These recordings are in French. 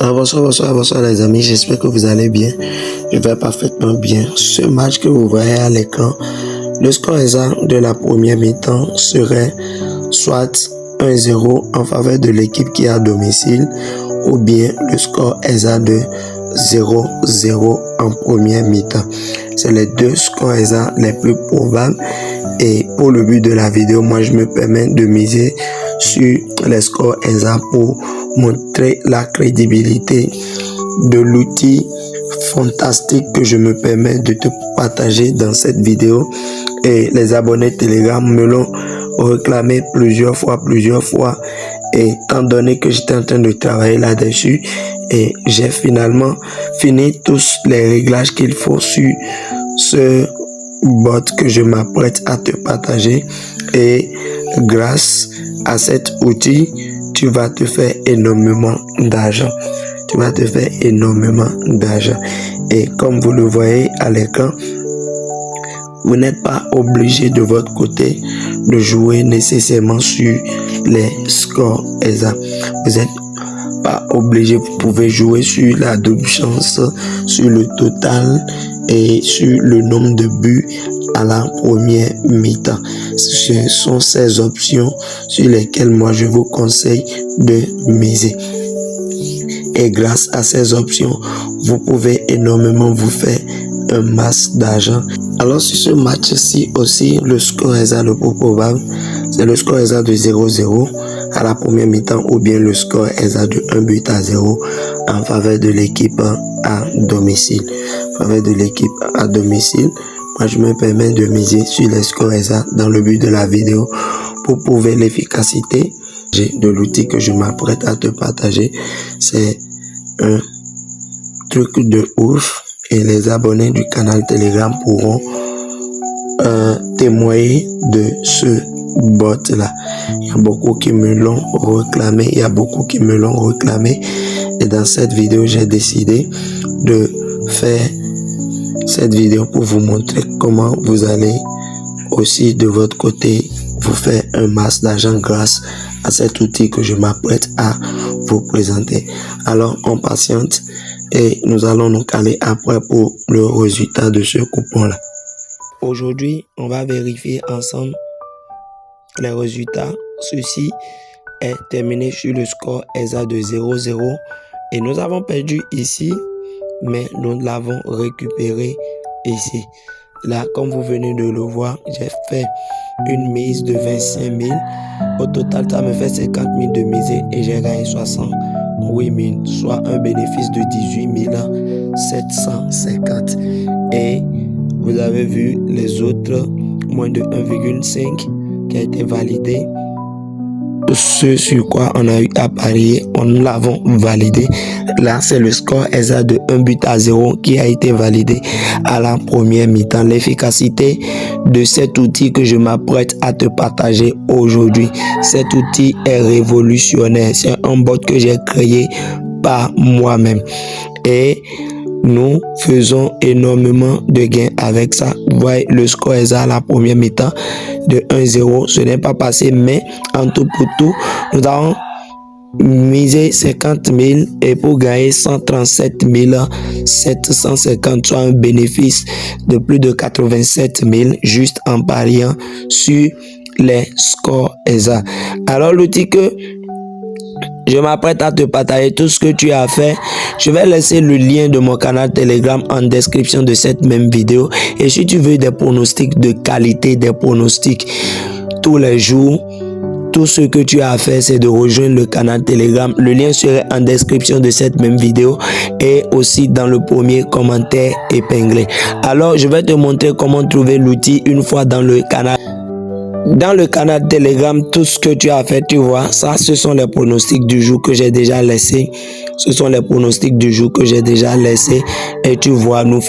Bonsoir les amis, j'espère que vous allez bien. Je vais parfaitement bien. Ce match que vous voyez à l'écran, le score exact de la première mi-temps serait soit 1-0 en faveur de l'équipe qui est à domicile ou bien le score exact de 0-0 en première mi-temps. C'est les deux scores exacts les plus probables et pour le but de la vidéo, moi je me permets de miser sur les scores exacts pour montrer la crédibilité de l'outil fantastique que je me permets de te partager dans cette vidéo. Et les abonnés Telegram me l'ont réclamé plusieurs fois et étant donné que j'étais en train de travailler là-dessus et j'ai finalement fini tous les réglages qu'il faut sur ce bot que je m'apprête à te partager, et grâce à cet outil tu vas te faire énormément d'argent. Et comme vous le voyez à l'écran, vous n'êtes pas obligé de votre côté de jouer nécessairement sur les scores exacts. Vous n'êtes pas obligé, vous pouvez jouer sur la double chance, sur le total et sur le nombre de buts à la première mi-temps. Ce sont ces options sur lesquelles moi je vous conseille de miser. Et grâce à ces options, vous pouvez énormément vous faire un masse d'argent. Alors sur ce match-ci aussi, le score exact le plus probable, c'est le score exact de 0-0 à la première mi-temps ou bien le score exact de 1-0 en faveur de l'équipe à domicile. Moi je me permets de miser sur les scores exacts dans le but de la vidéo pour prouver l'efficacité de l'outil que je m'apprête à te partager. C'est un truc de ouf et les abonnés du canal Telegram pourront témoigner de ce bot là. Il y a beaucoup qui me l'ont réclamé, et dans cette vidéo j'ai décidé de faire cette vidéo pour vous montrer comment vous allez aussi de votre côté vous faire un masse d'argent grâce à cet outil que je m'apprête à vous présenter. Alors on patiente et nous allons nous caler après pour le résultat de ce coupon là. Aujourd'hui on va vérifier ensemble les résultats. Ceci est terminé sur le score exact de 0-0 et nous avons perdu ici, mais nous l'avons récupéré ici. Là, comme vous venez de le voir, j'ai fait une mise de 25 000. Au total, ça me fait 50 000 de mise et j'ai gagné 68 000, soit un bénéfice de 18 750. Et vous avez vu les autres, moins de 1,5 qui a été validé. Ce sur quoi on a eu à parier, on l'avons validé. Là, c'est le score exact de 1-0 qui a été validé à la première mi-temps. L'efficacité de cet outil que je m'apprête à te partager aujourd'hui, cet outil est révolutionnaire. C'est un bot que j'ai créé par moi-même et nous faisons énormément de gains avec ça. Vous voyez le score exact à la première mi-temps de 1-0, ce n'est pas passé, mais en tout pour tout, nous avons misé 50 000 et pour gagner 137 750, soit un bénéfice de plus de 87 000 juste en pariant sur les scores exacts. Alors l'outil que je m'apprête à te partager, tout ce que tu as fait, je vais laisser le lien de mon canal Telegram en description de cette même vidéo. Et si tu veux des pronostics de qualité, des pronostics tous les jours, tout ce que tu as à faire, c'est de rejoindre le canal Telegram. Le lien serait en description de cette même vidéo et aussi dans le premier commentaire épinglé. Alors, je vais te montrer comment trouver l'outil une fois dans le canal. Dans le canal Telegram, tout ce que tu as fait, tu vois, ça, ce sont les pronostics du jour que j'ai déjà laissé. Et tu vois, nous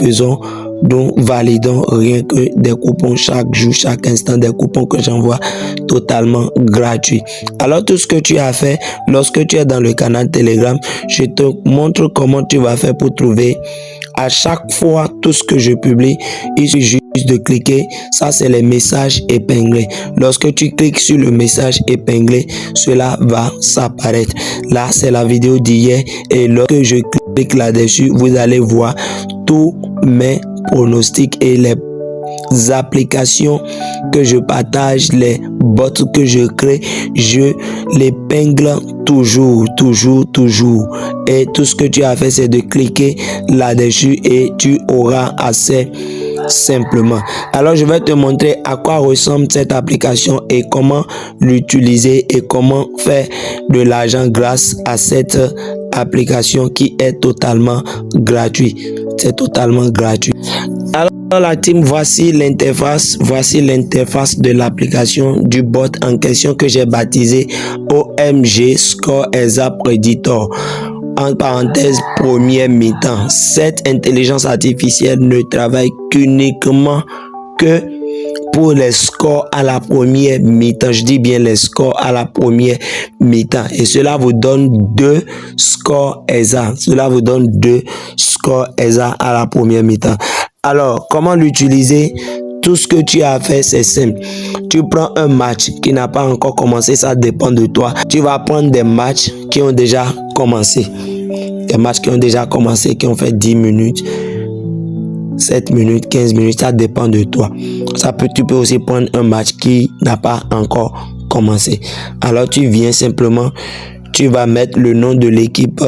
validons rien que des coupons chaque jour, chaque instant, des coupons que j'envoie totalement gratuits. Alors, tout ce que tu as fait, lorsque tu es dans le canal Telegram, je te montre comment tu vas faire pour trouver À chaque fois, tout ce que je publie, il suffit juste de cliquer. Ça, c'est les messages épinglés. Lorsque tu cliques sur le message épinglé, cela va s'apparaître. Là, c'est la vidéo d'hier et lorsque je clique là-dessus, vous allez voir tous mes pronostics et les applications que je partage, les bots que je crée, je l'épingle toujours. Et tout ce que tu as fait, c'est de cliquer là-dessus et tu auras accès simplement. Alors, je vais te montrer à quoi ressemble cette application et comment l'utiliser et comment faire de l'argent grâce à cette application qui est totalement gratuite. C'est totalement gratuit. Alors la team, voici l'interface de l'application du bot en question que j'ai baptisé OMG Score Exa Predictor. En parenthèse, première mi-temps. Cette intelligence artificielle ne travaille qu'uniquement que pour les scores à la première mi-temps. Je dis bien les scores à la première mi-temps. Et cela vous donne 2 scores exacts. Cela vous donne 2 scores exacts à la première mi-temps. Alors, comment l'utiliser? Tout ce que tu as à faire, c'est simple. Tu prends un match qui n'a pas encore commencé, ça dépend de toi. Tu vas prendre des matchs qui ont déjà commencé. Des matchs qui ont déjà commencé, qui ont fait 10 minutes. 7 minutes, 15 minutes, ça dépend de toi. Tu peux aussi prendre un match qui n'a pas encore commencé. Alors tu viens simplement, tu vas mettre le nom de l'équipe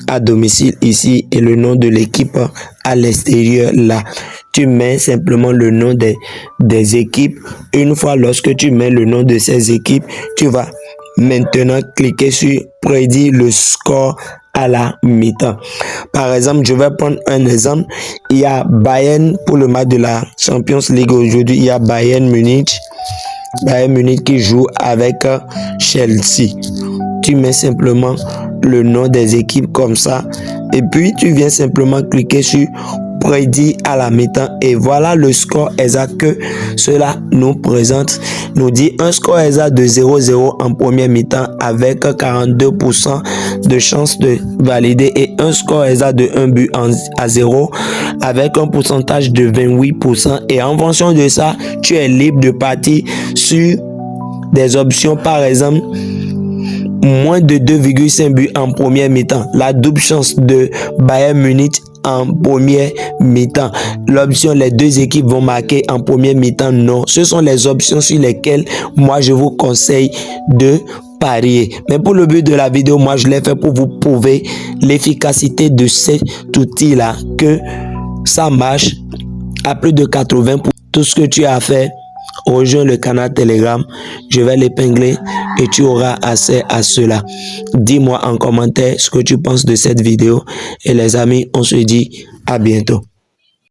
à domicile ici et le nom de l'équipe à l'extérieur là. Tu mets simplement le nom des équipes. Une fois lorsque tu mets le nom de ces équipes, tu vas maintenant cliquer sur prédire le score à la mi-temps. Par exemple, je vais prendre un exemple. Il y a Bayern pour le match de la Champions League aujourd'hui. Il y a Bayern Munich qui joue avec Chelsea. Tu mets simplement le nom des équipes comme ça et puis tu viens simplement cliquer sur prédit à la mi-temps et voilà le score exact que cela nous présente. Nous dit un score exact de 0-0 en première mi-temps avec 42% de chance de valider et un score exact de 1 but à 0 avec un pourcentage de 28% et en fonction de ça, tu es libre de partir sur des options, par exemple moins de 2,5 buts en première mi-temps, la double chance de Bayern Munich en première mi-temps, l'option les deux équipes vont marquer en première mi-temps, non. Ce sont les options sur lesquelles moi je vous conseille de parier. Mais pour le but de la vidéo, moi je l'ai fait pour vous prouver l'efficacité de cet outil là, que ça marche à plus de 80%. Tout ce que tu as à faire, rejoins le canal Telegram, je vais l'épingler et tu auras accès à cela. Dis-moi en commentaire ce que tu penses de cette vidéo et les amis, on se dit à bientôt.